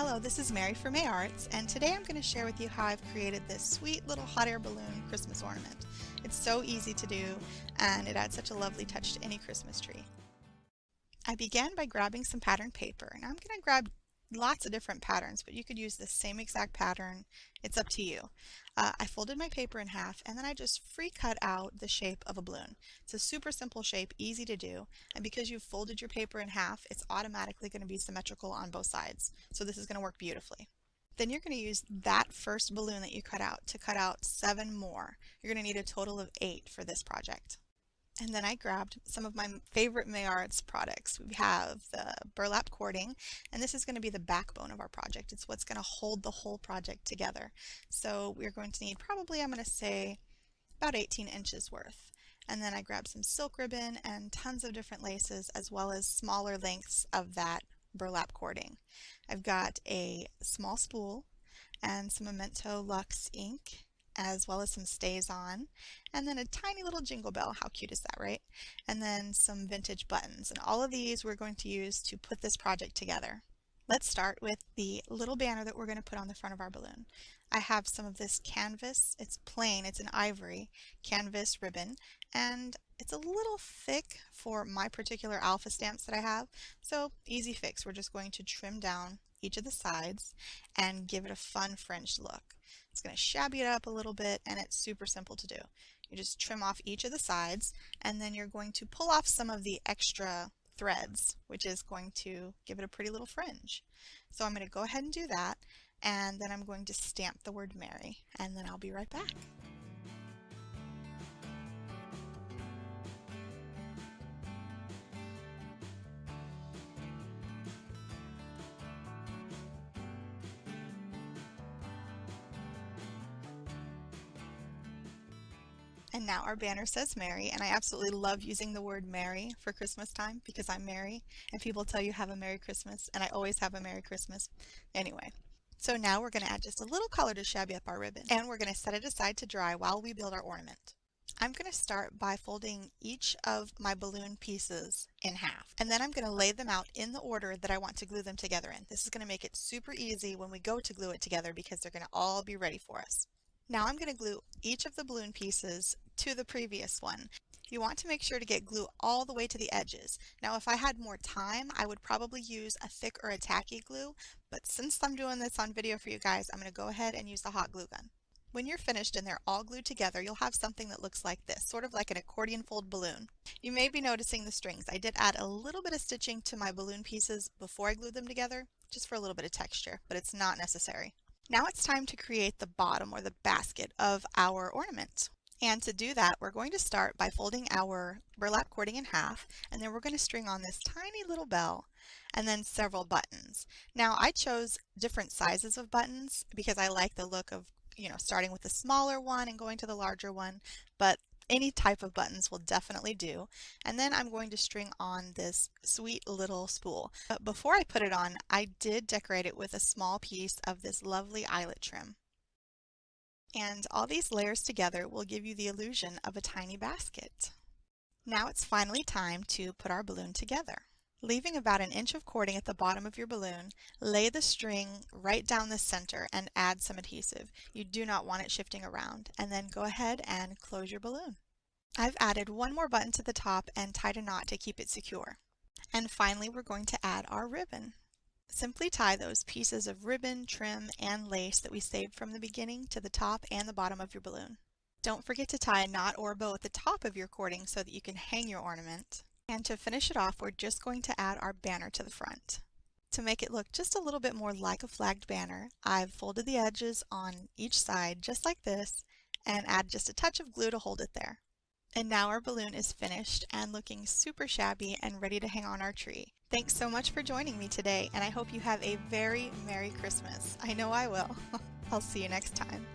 Hello, this is Mary from May Arts, and today I'm going to share with you how I've created this sweet little hot air balloon Christmas ornament. It's so easy to do, and it adds such a lovely touch to any Christmas tree. I began by grabbing some patterned paper, and I'm going to grab lots of different patterns, but you could use the same exact pattern. It's up to you. I folded my paper in half, and then I just free cut out the shape of a balloon. It's a super simple shape, easy to do, and because you've folded your paper in half, it's automatically going to be symmetrical on both sides. So this is going to work beautifully. Then you're going to use that first balloon that you cut out to cut out 7 more. You're going to need a total of 8 for this project. And then I grabbed some of my favorite May Arts products. We have the burlap cording, and this is going to be the backbone of our project. It's what's going to hold the whole project together. So we're going to need probably, I'm going to say, about 18 inches worth. And then I grabbed some silk ribbon and tons of different laces, as well as smaller lengths of that burlap cording. I've got a small spool and some Memento Luxe ink, as well as some StazOn, and then a tiny little jingle bell. How cute is that, right? And then some vintage buttons. And all of these we're going to use to put this project together. Let's start with the little banner that we're going to put on the front of our balloon. I have some of this canvas. It's plain, it's an ivory canvas ribbon, and it's a little thick for my particular alpha stamps that I have, so easy fix. We're just going to trim down each of the sides and give it a fun French look. It's going to shabby it up a little bit, and it's super simple to do. You just trim off each of the sides, and then you're going to pull off some of the extra threads, which is going to give it a pretty little fringe. So I'm going to go ahead and do that, and then I'm going to stamp the word Merry, and then I'll be right back. And now our banner says Merry, and I absolutely love using the word Merry for Christmas time because I'm Mary, and people tell you have a Merry Christmas, and I always have a Merry Christmas. Anyway, so now we're going to add just a little color to shabby up our ribbon, and we're going to set it aside to dry while we build our ornament. I'm going to start by folding each of my balloon pieces in half, and then I'm going to lay them out in the order that I want to glue them together in. This is going to make it super easy when we go to glue it together because they're going to all be ready for us. Now I'm going to glue each of the balloon pieces to the previous one. You want to make sure to get glue all the way to the edges. Now if I had more time, I would probably use a thick or a tacky glue, but since I'm doing this on video for you guys, I'm going to go ahead and use the hot glue gun. When you're finished and they're all glued together, you'll have something that looks like this, sort of like an accordion fold balloon. You may be noticing the strings. I did add a little bit of stitching to my balloon pieces before I glued them together, just for a little bit of texture, but it's not necessary. Now it's time to create the bottom or the basket of our ornament. And to do that, we're going to start by folding our burlap cording in half, and then we're going to string on this tiny little bell and then several buttons. Now I chose different sizes of buttons because I like the look of, starting with the smaller one and going to the larger one, but any type of buttons will definitely do. And then I'm going to string on this sweet little spool. But before I put it on, I did decorate it with a small piece of this lovely eyelet trim. And all these layers together will give you the illusion of a tiny basket. Now it's finally time to put our balloon together. Leaving about an inch of cording at the bottom of your balloon, lay the string right down the center and add some adhesive. You do not want it shifting around. And then go ahead and close your balloon. I've added one more button to the top and tied a knot to keep it secure. And finally, we're going to add our ribbon. Simply tie those pieces of ribbon, trim, and lace that we saved from the beginning to the top and the bottom of your balloon. Don't forget to tie a knot or a bow at the top of your cording so that you can hang your ornament. And to finish it off, we're just going to add our banner to the front. To make it look just a little bit more like a flagged banner, I've folded the edges on each side just like this and add just a touch of glue to hold it there. And now our balloon is finished and looking super shabby and ready to hang on our tree. Thanks so much for joining me today, and I hope you have a very Merry Christmas. I know I will. I'll see you next time.